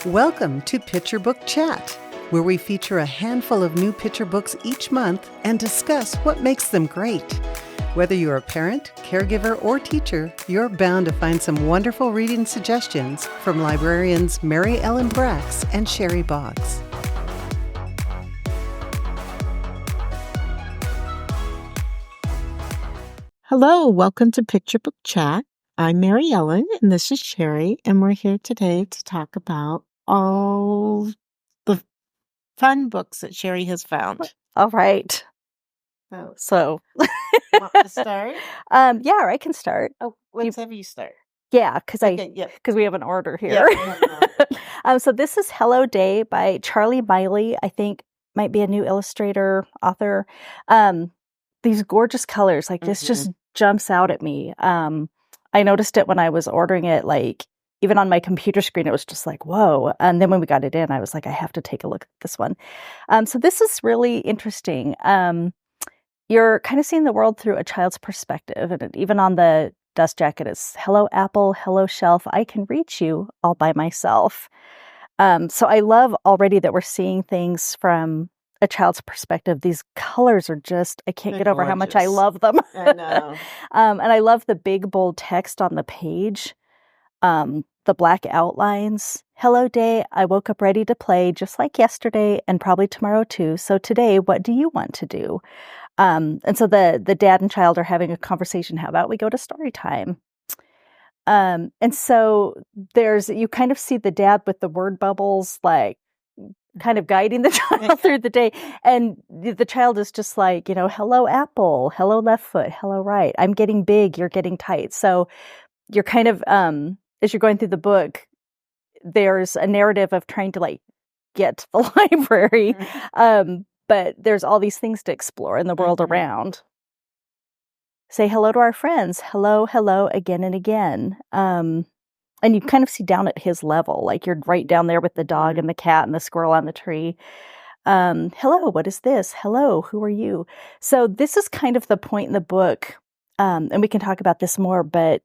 Welcome to Picture Book Chat, where we feature a handful of new picture books each month and discuss what makes them great. Whether you're a parent, caregiver, or teacher, you're bound to find some wonderful reading suggestions from librarians Mary Ellen Brax and Sheri Boggs. Hello, welcome to Picture Book Chat. I'm Mary Ellen, and this is Sheri, and we're here today to talk about all the fun books that Sheri has found. All right. So, Want to start? Yeah, I can start. Oh, let's have you start. Yeah, because Okay, we have an order here. Yeah, so this is Hello Day by Charlie Mylie. I think might be a new illustrator, author. These gorgeous colors, like this just jumps out at me. I noticed it when I was ordering it, like even on my computer screen, it was just like, whoa. And then when we got it in, I was like, I have to take a look at this one. So this is really interesting. You're kind of seeing the world through a child's perspective. And even on the dust jacket, it's hello, apple, hello, shelf. I can reach you all by myself. So I love already that we're seeing things from a child's perspective. These colors are just, I can't get over how much I love them. I know. And I love the big, bold text on the page. The black outlines. Hello day, I woke up ready to play just like yesterday and probably tomorrow too. So today, what do you want to do? And so the dad and child are having a conversation. How about we go to story time? And so you kind of see the dad with the word bubbles, like kind of guiding the child through the day. And the child is just like, hello apple, hello left foot, hello right. I'm getting big, you're getting tight. So you're kind of, as you're going through the book, there's a narrative of trying to like get to the library. But there's all these things to explore in the world around. Say hello to our friends. Hello, hello, again and again. And you kind of see down at his level, like you're right down there with the dog and the cat and the squirrel on the tree. Hello, what is this? Hello, who are you? So this is kind of the point in the book, and we can talk about this more, but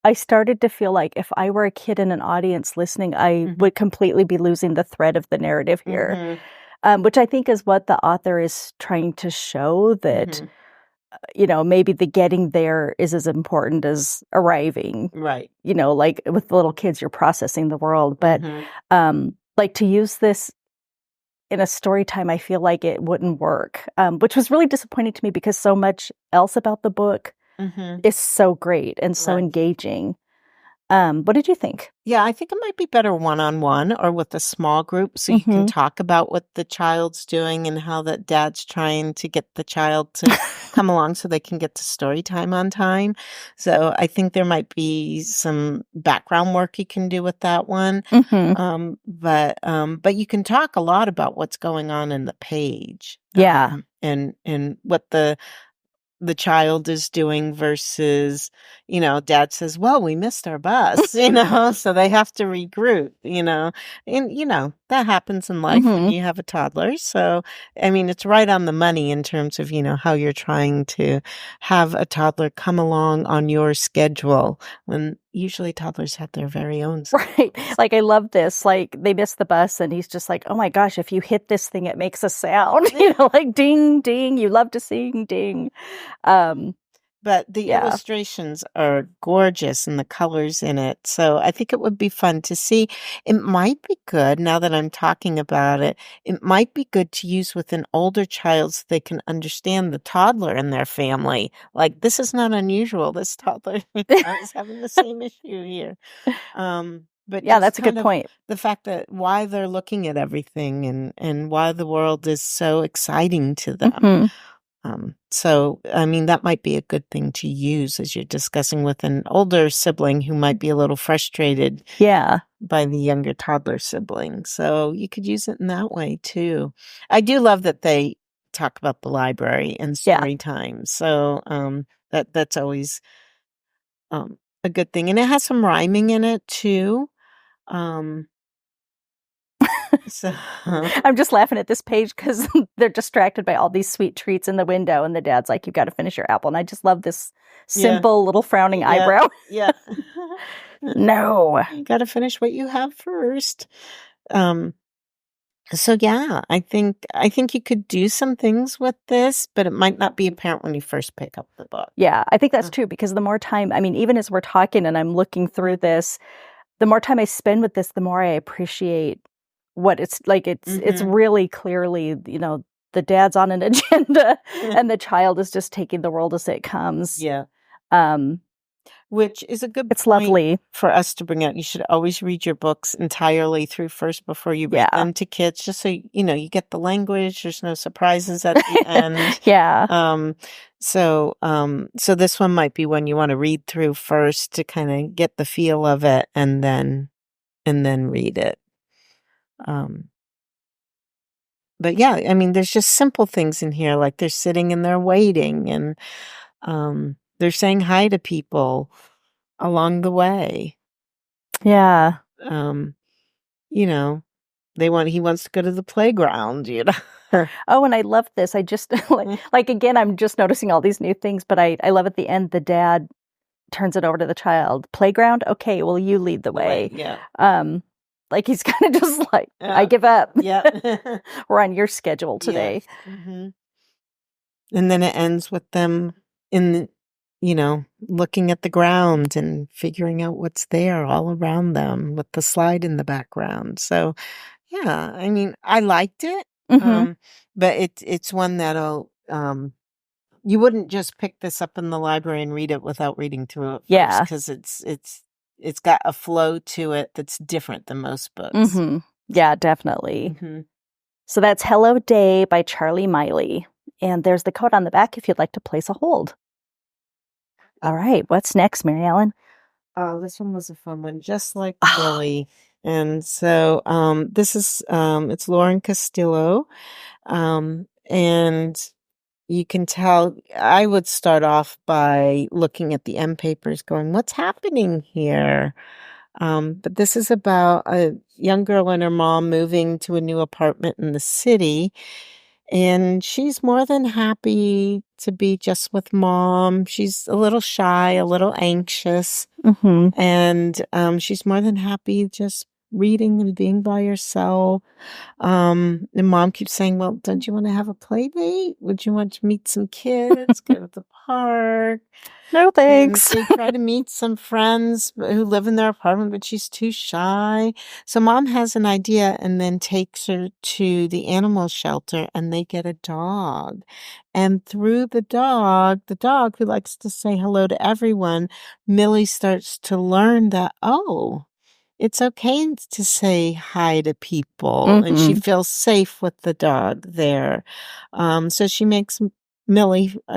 I started to feel like if I were a kid in an audience listening, I would completely be losing the thread of the narrative here. Which I think is what the author is trying to show, that, maybe the getting there is as important as arriving. Right. Like with the little kids, you're processing the world. But like to use this in a story time, I feel like it wouldn't work, which was really disappointing to me because so much else about the book is so great and so engaging. What did you think? Yeah, I think it might be better one-on-one or with a small group so you can talk about what the child's doing and how that dad's trying to get the child to come along so they can get to story time on time. So I think there might be some background work you can do with that one. But you can talk a lot about what's going on in the page. Yeah. And what the child is doing versus, dad says, well, we missed our bus, so they have to regroup, and, that happens in life when you have a toddler. So, I mean, it's right on the money in terms of, how you're trying to have a toddler come along on your schedule when usually toddlers have their very own schedule. Right. Like, I love this. Like, they miss the bus and he's just like, oh my gosh, if you hit this thing, it makes a sound, like ding, ding. You love to sing, ding. But the illustrations are gorgeous and the colors in it. So I think it would be fun to see. It might be good, now that I'm talking about it, it might be good to use with an older child so they can understand the toddler and their family. Like, this is not unusual. This toddler is having the same issue here. But yeah, that's a good point. The fact that why they're looking at everything and why the world is so exciting to them. So, I mean, that might be a good thing to use as you're discussing with an older sibling who might be a little frustrated by the younger toddler sibling. So you could use it in that way too. I do love that they talk about the library and story time. So that's always a good thing. And it has some rhyming in it too. So, I'm just laughing at this page because they're distracted by all these sweet treats in the window, and the dad's like, "You've got to finish your apple." And I just love this simple little frowning eyebrow. Yeah. No. You got to finish what you have first. So yeah, I think you could do some things with this, but it might not be apparent when you first pick up the book. Yeah, I think that's true, because the more time, I mean, even as we're talking and I'm looking through this, the more time I spend with this, the more I appreciate what it's like. It's really clearly, the dad's on an agenda and the child is just taking the world as it comes. Yeah. Which is a good It's point lovely for us to bring out. You should always read your books entirely through first before you read them to kids, just so you get the language. There's no surprises at the end. Yeah. So this one might be one you want to read through first to kind of get the feel of it, and then read it. But yeah, I mean, there's just simple things in here, like they're sitting and they're waiting, and they're saying hi to people along the way. Yeah. He wants to go to the playground, Oh, and I love this. I just like again, I'm just noticing all these new things, but I love at the end the dad turns it over to the child. Playground? Okay, well, you lead the way. Yeah. Like he's kind of just like, I give up. Yeah. We're on your schedule today. Yeah. And then it ends with them looking at the ground and figuring out what's there all around them with the slide in the background. So, yeah, I mean, I liked it, but it's one that'll, you wouldn't just pick this up in the library and read it without reading through it first, because it's got a flow to it that's different than most books. Yeah, definitely. So that's Hello Day by Charlie Mylie. And there's the code on the back if you'd like to place a hold. All right, what's next, Mary Ellen? Oh, this one was a fun one, just like Millie. And so this is, it's Lauren Castillo. And you can tell, I would start off by looking at the end papers going, what's happening here? But this is about a young girl and her mom moving to a new apartment in the city. And she's more than happy to be just with mom. She's a little shy, a little anxious. And she's more than happy just reading and being by herself. And mom keeps saying, well, don't you want to have a play date? Would you want to meet some kids, go to the park? No, thanks. And they try to meet some friends who live in their apartment, but she's too shy. So mom has an idea and then takes her to the animal shelter, and they get a dog. And through the dog who likes to say hello to everyone, Millie starts to learn that, it's okay to say hi to people, and she feels safe with the dog there. So she makes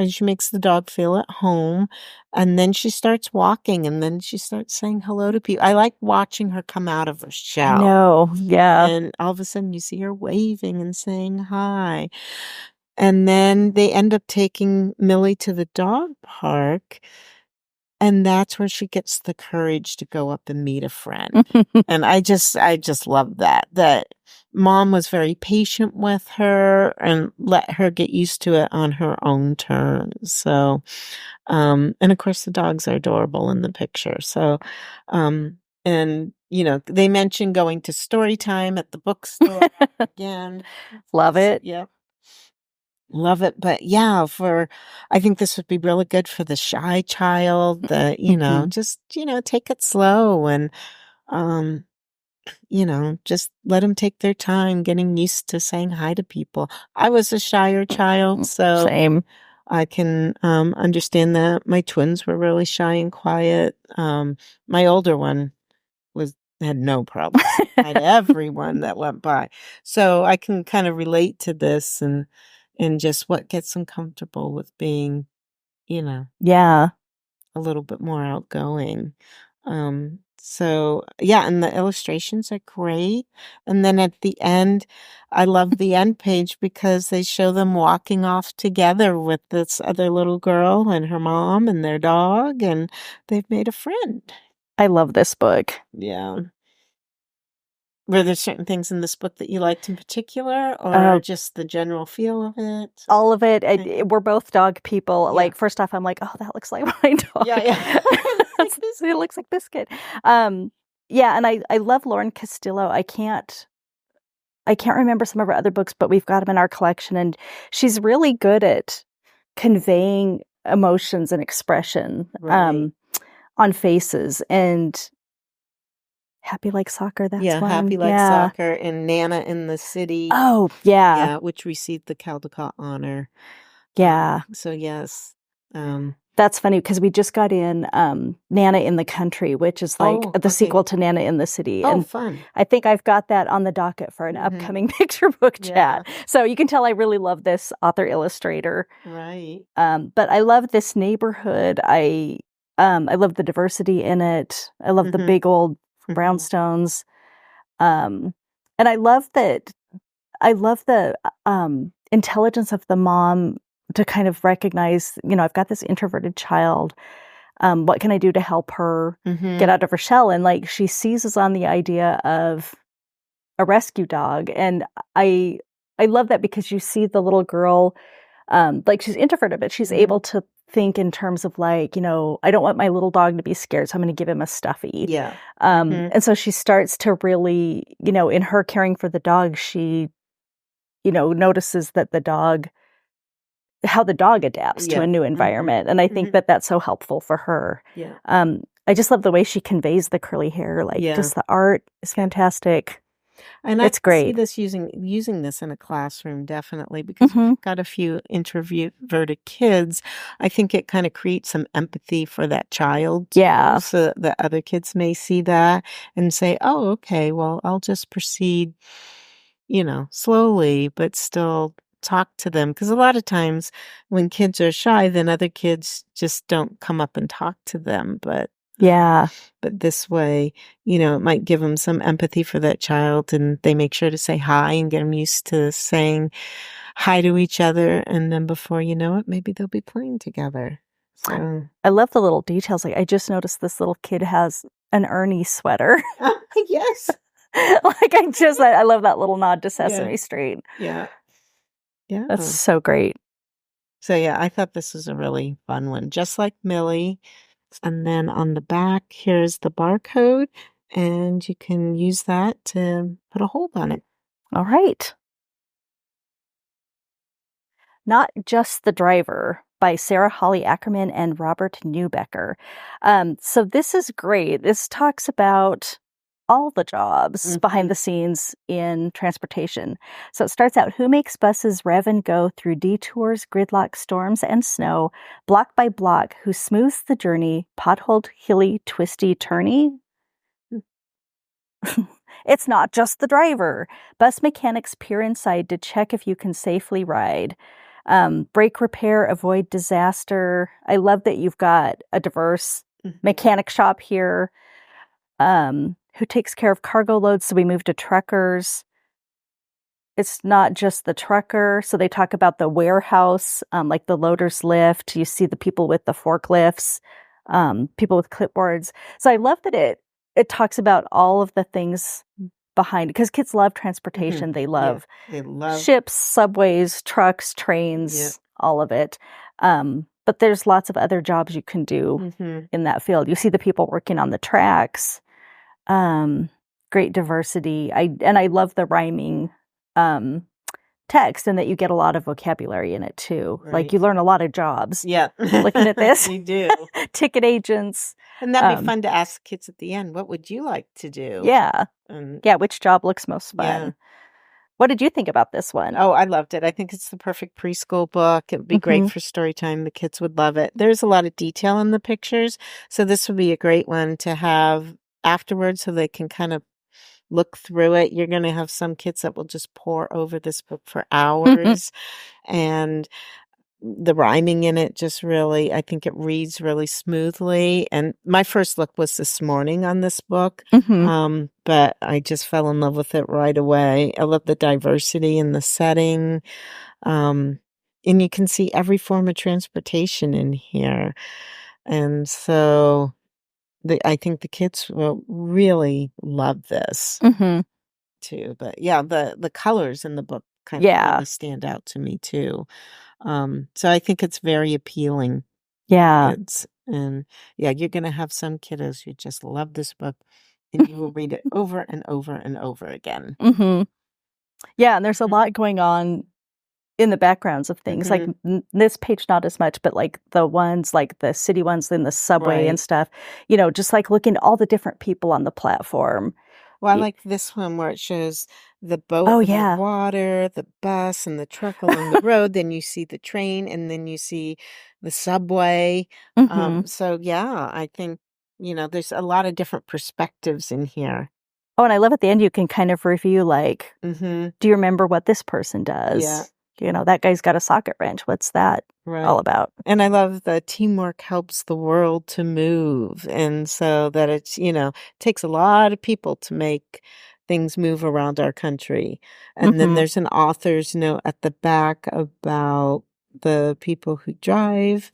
she makes the dog feel at home, and then she starts walking, and then she starts saying hello to people. I like watching her come out of her shell. No, yeah. And all of a sudden you see her waving and saying hi. And then they end up taking Millie to the dog park. And that's where she gets the courage to go up and meet a friend. And I just love that mom was very patient with her and let her get used to it on her own terms. So, and of course the dogs are adorable in the picture. So, and they mentioned going to story time at the bookstore again. Love it. Yep. Love it. But yeah, I think this would be really good for the shy child that, just, take it slow and, just let them take their time getting used to saying hi to people. I was a shyer child, so same. I can understand that. My twins were really shy and quiet. My older one had no problem. Had everyone that went by. So I can kind of relate to this and just what gets them comfortable with being, yeah, a little bit more outgoing. So yeah, and the illustrations are great. And then at the end, I love the end page because they show them walking off together with this other little girl and her mom and their dog, and they've made a friend. I love this book. Yeah. Were there certain things in this book that you liked in particular, or just the general feel of it? All of it. We're both dog people. Yeah. Like, first off, I'm like, oh, that looks like my dog. Yeah. It looks like Biscuit. Yeah, and I love Lauren Castillo. I can't remember some of her other books, but we've got them in our collection, and she's really good at conveying emotions and expression on faces. And Happy Like Soccer, that's one. Happy Like Soccer, and Nana in the City. Oh, yeah. Yeah, which received the Caldecott honor. Yeah. So, yes. That's funny because we just got in Nana in the Country, which is like the sequel to Nana in the City. Oh, and fun. I think I've got that on the docket for an upcoming picture book chat. So you can tell I really love this author-illustrator. Right. But I love this neighborhood. I love the diversity in it. I love the big old brownstones. And I love that. I love the intelligence of the mom to kind of recognize, I've got this introverted child. What can I do to help her get out of her shell? And like she seizes on the idea of a rescue dog. And I love that because you see the little girl, like she's introverted, but she's able to think in terms of like, I don't want my little dog to be scared, so I'm going to give him a stuffy. Yeah. And so she starts to really, in her caring for the dog, she, notices that how the dog adapts to a new environment. And I think that that's so helpful for her. Yeah. I just love the way she conveys the curly hair. Like just the art is fantastic. And it's great. I see this using this in a classroom, definitely, because we've got a few introverted kids. I think it kind of creates some empathy for that child. Yeah. So that other kids may see that and say, oh, okay, well, I'll just proceed, slowly, but still talk to them. Because a lot of times when kids are shy, then other kids just don't come up and talk to them. But this way, it might give them some empathy for that child, and they make sure to say hi and get them used to saying hi to each other. And then before you know it, maybe they'll be playing together. So I love the little details. Like I just noticed this little kid has an Ernie sweater. Yes. Like I love that little nod to Sesame Street. Yeah. Yeah. That's so great. So I thought this was a really fun one, just like Millie. And then on the back, here's the barcode, and you can use that to put a hold on it. All right. Not Just the Driver by Sara Holly Ackerman and Robert Neubecker. So this is great. This talks about all the jobs behind the scenes in transportation. So it starts out, who makes buses rev and go through detours, gridlock, storms, and snow, block by block, who smooths the journey, potholed, hilly, twisty, turny? It's not just the driver. Bus mechanics peer inside to check if you can safely ride. Brake repair, avoid disaster. I love that you've got a diverse mechanic shop here. Who takes care of cargo loads, so we move to truckers. It's not just the trucker, so they talk about the warehouse, like the loader's lift. You see the people with the forklifts, people with clipboards. So I love that it talks about all of the things behind it, because kids love transportation. They love ships, subways, trucks, trains, all of it. But there's lots of other jobs you can do in that field. You see the people working on the tracks. Great diversity. I love the rhyming text, and that you get a lot of vocabulary in it too. Right. Like you learn a lot of jobs. Yeah. Looking at this. You do. Ticket agents. And that'd be fun to ask kids at the end, what would you like to do? Yeah. Which job looks most fun? Yeah. What did you think about this one? Oh, I loved it. I think it's the perfect preschool book. It would be great for story time. The kids would love it. There's a lot of detail in the pictures, so this would be a great one to have afterwards so they can kind of look through it. You're going to have some kids that will just pore over this book for hours. And the rhyming in it just really, I think it reads really smoothly. And my first look was this morning on this book, but I just fell in love with it right away. I love the diversity in the setting. And you can see every form of transportation in here. And so I think the kids will really love this. too. But yeah, the colors in the book kind of really stand out to me too. So I think it's very appealing Yeah. to kids. And yeah, you're going to have some kiddos who just love this book and you will read it over and over and over again. Mm-hmm. Yeah, and there's a lot going on in the backgrounds of things. Like this page, not as much, but like the ones, like the city ones in the subway and stuff, you know, just like looking at all the different people on the platform. Well, I like this one where it shows the boat in the water, the bus and the truck along the road. Then you see the train and then you see the subway. So yeah, I think, you know, there's a lot of different perspectives in here. Oh, and I love at the end, you can kind of review like, do you remember what this person does? Yeah. You know, that guy's got a socket wrench. What's that all about? And I love the teamwork helps the world to move. And so that it's, you know, takes a lot of people to make things move around our country. And then there's an author's note at the back about the people who drive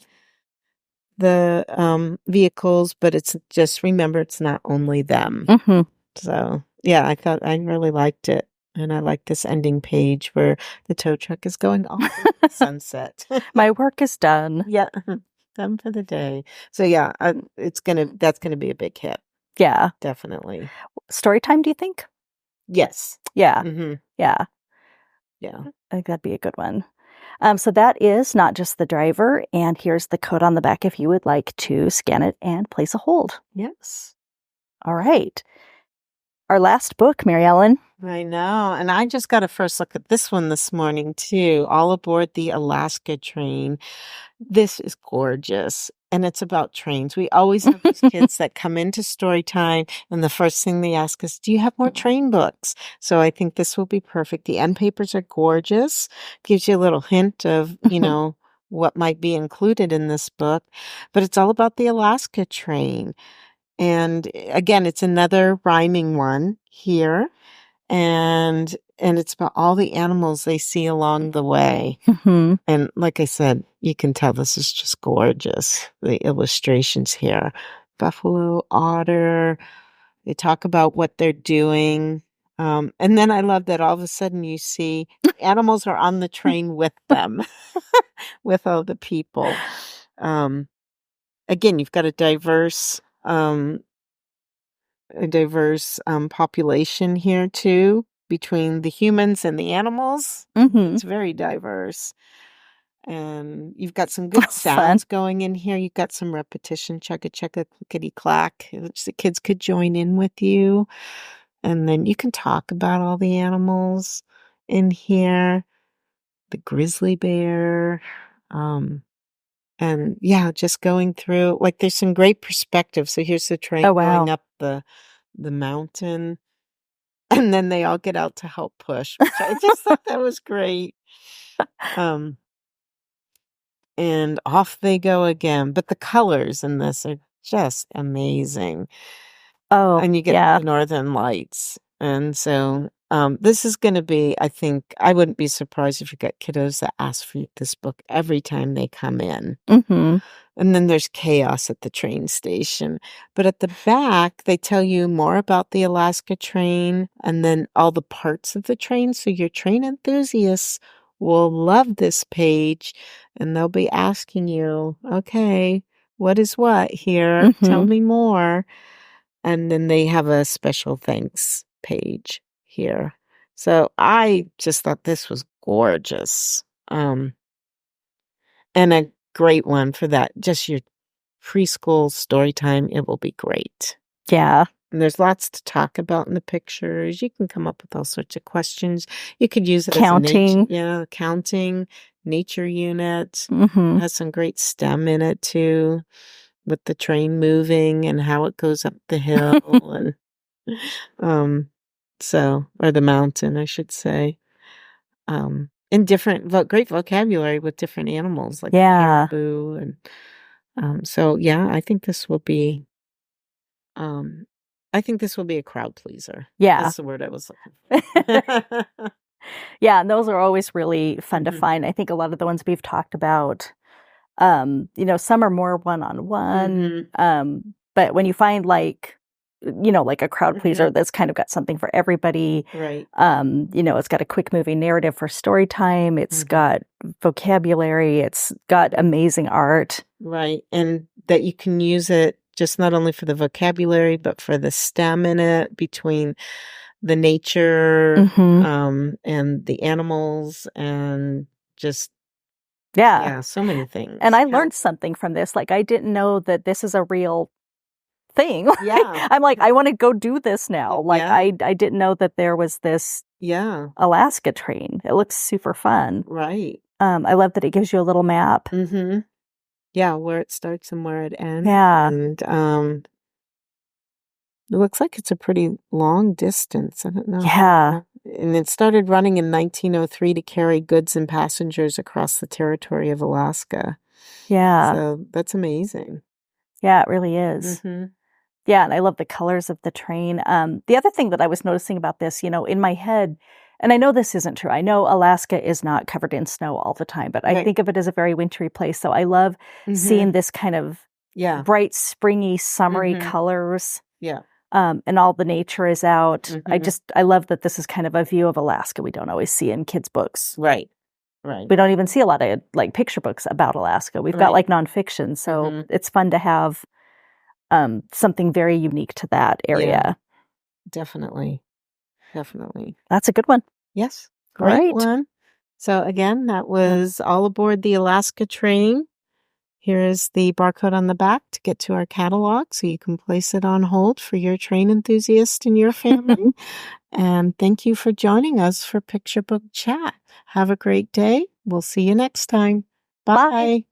the vehicles, but it's just, remember, it's not only them. So yeah, I really liked it. And I like this ending page where the tow truck is going off into the sunset. My work is done. Yeah, done for the day. So yeah, that's gonna be a big hit. Yeah, definitely. Story time, do you think? Yes. Yeah. Yeah. I think that'd be a good one. So that is Not Just the Driver, and here's the code on the back if you would like to scan it and place a hold. Yes. All right. Our last book, Mary Ellen. I know. And I just got a first look at this one this morning, too. All Aboard the Alaska Train. This is gorgeous. And it's about trains. We always have these kids that come into story time, and the first thing they ask us, do you have more train books? So I think this will be perfect. The end papers are gorgeous. Gives you a little hint of, you know, what might be included in this book. But it's all about the Alaska train. And again, it's another rhyming one here. And it's about all the animals they see along the way. And like I said, you can tell this is just gorgeous. The illustrations here. Buffalo, otter. They talk about what they're doing. And then I love that all of a sudden you see animals are on the train with them, with all the people. Again, you've got a diverse population here too, between the humans and the animals. It's very diverse. And you've got some good sounds going in here. You've got some repetition, chugga chugga, clickety clack, which the kids could join in with you. And then you can talk about all the animals in here. The grizzly bear. And yeah, just going through, like there's some great perspective. So here's the train going up the mountain, and then they all get out to help push, which I just thought that was great. And off they go again. But the colors in this are just amazing. Oh, and you get the Northern Lights. And so this is going to be, I think, I wouldn't be surprised if you got kiddos that ask for this book every time they come in. And then there's chaos at the train station. But at the back, they tell you more about the Alaska train and then all the parts of the train. So your train enthusiasts will love this page, and they'll be asking you, okay, what is what here? Tell me more. And then they have a special thanks page here. So I just thought this was gorgeous. And a great one for that. Just your preschool story time. It will be great. Yeah. And there's lots to talk about in the pictures. You can come up with all sorts of questions. You could use it counting. As counting, nature unit. It has some great STEM in it too, with the train moving and how it goes up the hill and or the mountain, I should say. And different, great vocabulary with different animals like caribou and so yeah, I think this will be a crowd pleaser. Yeah, that's the word I was looking for. Yeah, and those are always really fun to find. I think a lot of the ones we've talked about, some are more one-on-one, but when you find like like a crowd pleaser that's kind of got something for everybody. Right. It's got a quick moving narrative for story time. It's got vocabulary. It's got amazing art. Right. And that you can use it just not only for the vocabulary, but for the stem in it between the nature and the animals and just, so many things. And I learned something from this. Like, I didn't know that this is a real thing. Yeah. I'm like, I want to go do this now. Like, I didn't know that there was this Alaska train. It looks super fun. Right. I love that it gives you a little map. Mm-hmm. Yeah, where it starts and where it ends. Yeah. And it looks like it's a pretty long distance. I don't know. Yeah. And it started running in 1903 to carry goods and passengers across the territory of Alaska. Yeah. So that's amazing. Yeah, it really is. Mm-hmm. Yeah, and I love the colors of the train. The other thing that I was noticing about this, in my head, and I know this isn't true. I know Alaska is not covered in snow all the time, but I think of it as a very wintry place. So I love seeing this kind of bright, springy, summery colors. Yeah. And all the nature is out. I love that this is kind of a view of Alaska we don't always see in kids' books. Right. Right. We don't even see a lot of like picture books about Alaska. We've got like nonfiction. So it's fun to have something very unique to that area. Yeah. Definitely. That's a good one. Yes. Great one. So again, that was All Aboard the Alaska Train. Here is the barcode on the back to get to our catalog so you can place it on hold for your train enthusiast in your family. And thank you for joining us for Picture Book Chat. Have a great day. We'll see you next time. Bye.